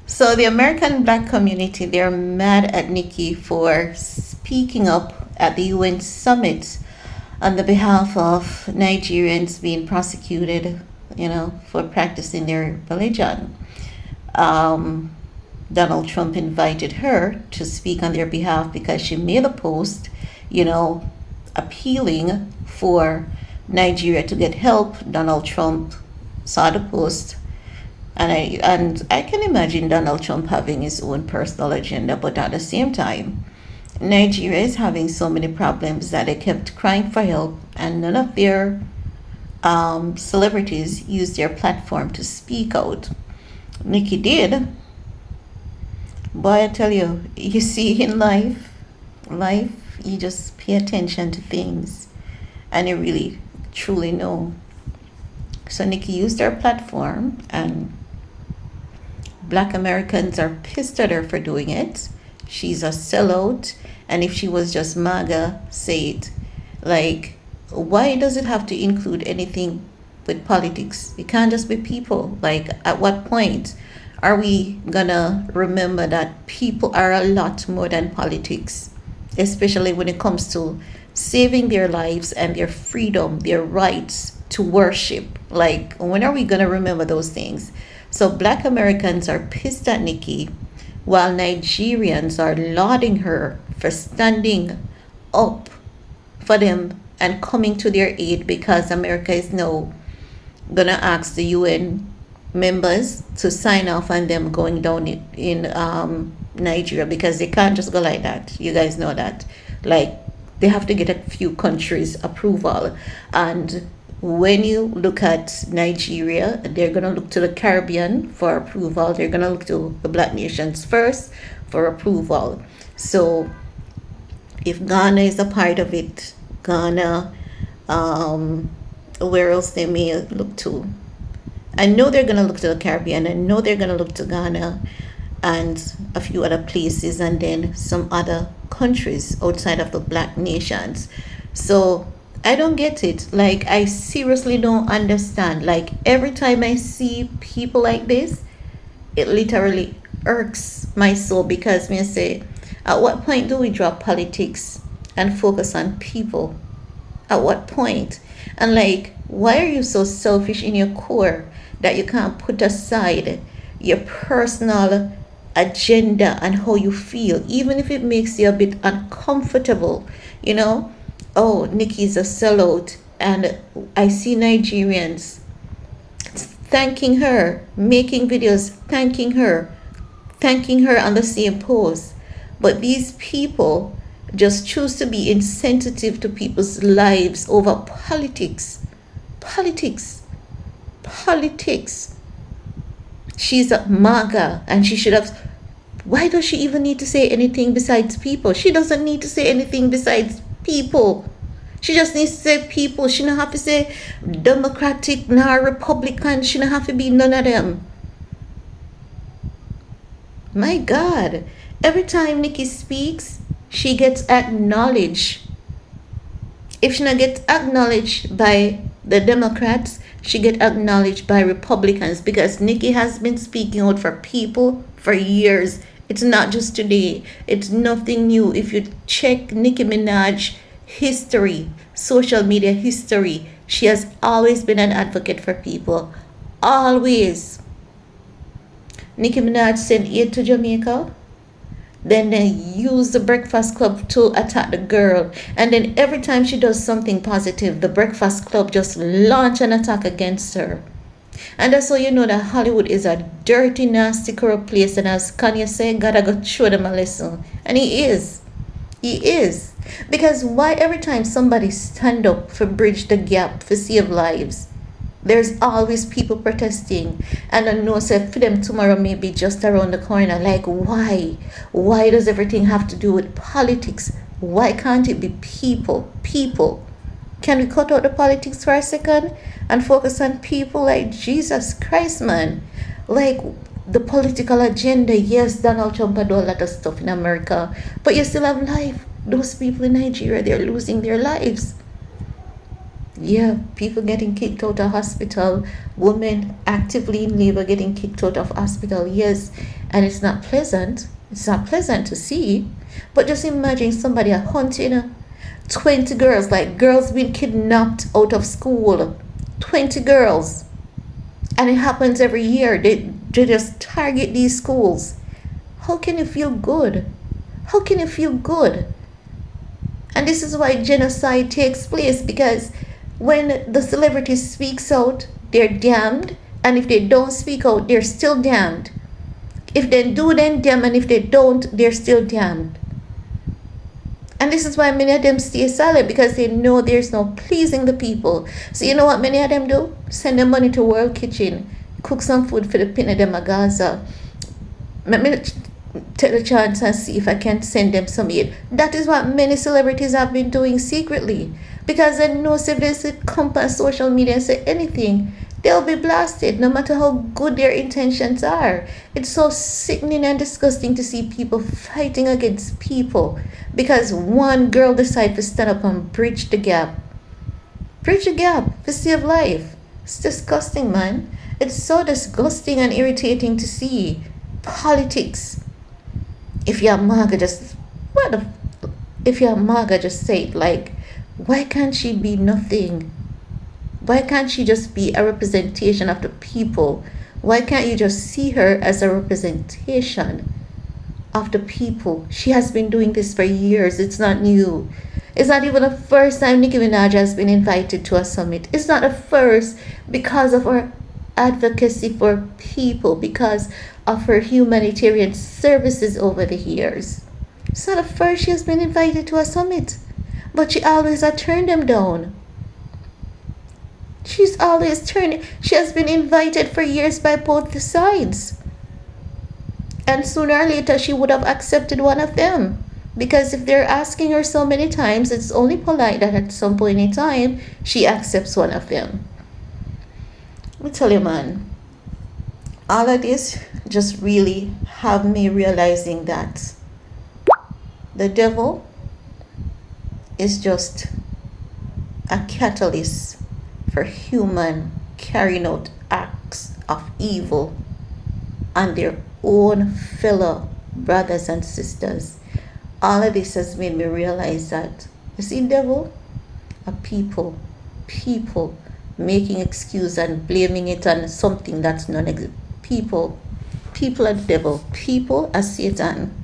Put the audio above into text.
So the American black community, they're mad at Nicki for speaking up at the UN summit on the behalf of Nigerians being prosecuted, for practicing their religion. Um, Donald Trump invited her to speak on their behalf because she made a post, you know, appealing for Nigeria to get help. Donald Trump saw the post, and I can imagine Donald Trump having his own personal agenda, but at the same time, Nigeria is having so many problems that they kept crying for help, and none of their celebrities used their platform to speak out. Nicki did. Boy, I tell you, you see in life, you just pay attention to things and you really truly know. So Nicki used her platform, and black Americans are pissed at her for doing it. She's a sellout, and if she was just MAGA, say it. Like, why does it have to include anything with politics? It can't just be people. Like, at what point are we gonna remember that people are a lot more than politics, especially when it comes to saving their lives and their freedom, their rights to worship? Like, when are we gonna remember those things? So black Americans are pissed at Nicki, while Nigerians are lauding her for standing up for them and coming to their aid, because America is now gonna ask the UN members to sign off on them going down in Nigeria, because they can't just go like that. You guys know that. Like, they have to get a few countries' approval. And when you look at Nigeria, they're going to look to the Caribbean for approval. They're going to look to the black nations first for approval. So if Ghana is a part of it, Ghana, where else they may look to? I know they're going to look to the Caribbean. I know they're going to look to Ghana and a few other places, and then some other countries outside of the black nations. So I don't get it. Like, I seriously don't understand. Like, every time I see people like this, it literally irks my soul, because me say, at what point do we drop politics and focus on people? At what point? And like, why are you so selfish in your core that you can't put aside your personal agenda and how you feel, even if it makes you a bit uncomfortable? You know, oh, Nicki's a sellout, and I see Nigerians thanking her, making videos thanking her on the same post. But these people just choose to be insensitive to people's lives over politics. Politics. Politics. She's a MAGA, and she should have. Why does she even need to say anything besides people? She doesn't need to say anything besides people. She just needs to say people. She don't have to say Democratic nor Republican. She don't have to be none of them. My God. Every time Nicki speaks, she gets acknowledged. If she not get acknowledged by the Democrats, she get acknowledged by Republicans, because Nicki has been speaking out for people for years. It's not just today. It's nothing new. If you check Nicki Minaj history, social media history, she has always been an advocate for people. Always. Nicki Minaj sent aid to Jamaica. Then they use the Breakfast Club to attack the girl. And then every time she does something positive, the Breakfast Club just launch an attack against her. And that's how you know that Hollywood is a dirty, nasty, corrupt place. And as Kanye said, gotta go show them a lesson. And he is. He is. Because why every time somebody stand up for bridge the gap, for save lives, there's always people protesting, and I know say for them tomorrow may be just around the corner. Like, why? Why does everything have to do with politics? Why can't it be people? People. Can we cut out the politics for a second and focus on people? Like, Jesus Christ, man. Like, the political agenda, yes, Donald Trump had a lot of stuff in America, but you still have life. Those people in Nigeria, they're losing their lives. Yeah, people getting kicked out of hospital, women actively in labor getting kicked out of hospital, yes. And it's not pleasant. It's not pleasant to see. But just imagine somebody hunting 20 girls, like girls being kidnapped out of school. 20 girls. And it happens every year. They just target these schools. How can you feel good? How can you feel good? And this is why genocide takes place, because when the celebrity speaks out, they're damned. And if they don't speak out, they're still damned. If they do, then damn, and if they don't, they're still damned. And this is why many of them stay silent, because they know there's no pleasing the people. So you know what many of them do? Send them money to World Kitchen, cook some food for the pin of them a Gaza. Let me take a chance and see if I can send them some aid. That is what many celebrities have been doing secretly, because they know if they come on social media and say anything, they'll be blasted, no matter how good their intentions are. It's so sickening and disgusting to see people fighting against people because one girl decided to stand up and bridge the gap. Bridge the gap to save life. It's disgusting, man. It's so disgusting and irritating to see politics. If you're MAGA, just say it. Like, why can't she be nothing? Why can't she just be a representation of the people? Why can't you just see her as a representation of the people? She has been doing this for years. It's not new. It's not even the first time Nicki Minaj has been invited to a summit. It's not the first, because of her advocacy for people, because of her humanitarian services over the years. It's not the first she has been invited to a summit, but she always had turned them down. She has been invited for years by both the sides. And sooner or later she would have accepted one of them. Because if they're asking her so many times, it's only polite that at some point in time she accepts one of them. Let me tell you, man, all of this just really have me realizing that the devil is just a catalyst for human carrying out acts of evil on their own fellow brothers and sisters. All of this has made me realize that, you see, devil are people making excuse and blaming it on something that's non-existent. People are the devil. People are Satan.